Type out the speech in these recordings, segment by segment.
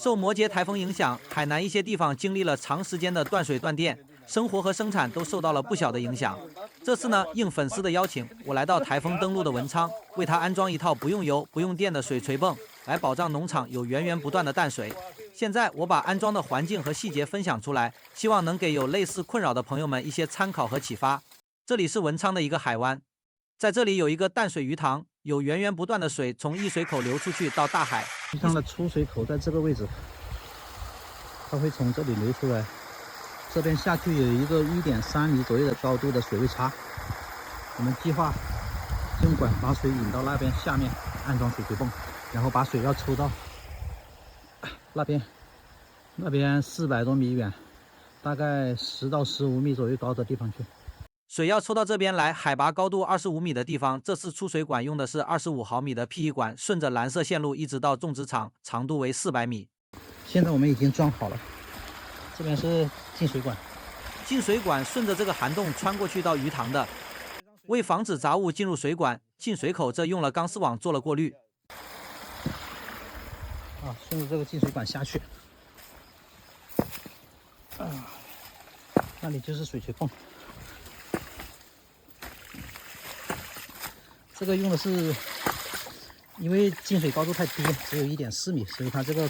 受摩羯台风影响，海南一些地方经历了长时间的断水断电，生活和生产都受到了不小的影响。这次呢，应粉丝的邀请，我来到台风登陆的文昌，为他安装一套不用油、不用电的水锤泵，来保障农场有源源不断的淡水。现在我把安装的环境和细节分享出来，希望能给有类似困扰的朋友们一些参考和启发。这里是文昌的一个海湾，在这里有一个淡水鱼塘，有源源不断的水从溢水口流出去到大海。鱼塘的出水口在这个位置，它会从这里流出来。这边下去有一个1.3米左右的高度的水位差，我们计划用管把水引到那边下面安装水锤泵，然后把水要抽到那边400多米远，大概10到15米左右高的地方去。水要抽到这边来，海拔高度25米的地方，这次出水管用的是25毫米的 PE 管，顺着蓝色线路一直到种植场，长度为400米。现在我们已经装好了，这边是进水管，进水管顺着这个涵洞穿过去到鱼塘的。为防止杂物进入水管，进水口这用了钢丝网做了过滤。顺着这个进水管下去，那里就是水锤泵。这个用的是，因为进水高度太低，只有1.4米，所以它这个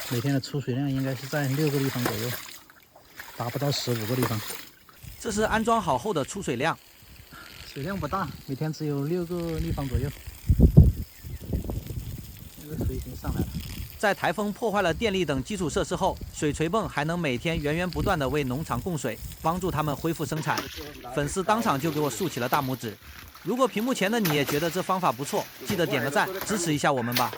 每天的出水量应该是在6个立方左右，达不到15个立方。这是安装好后的出水量，水量不大，每天只有6个立方左右。这个水已经上来了。在台风破坏了电力等基础设施后，水锤泵还能每天源源不断地为农场供水，帮助他们恢复生产。粉丝当场就给我竖起了大拇指。如果屏幕前的你也觉得这方法不错，记得点个赞，支持一下我们吧。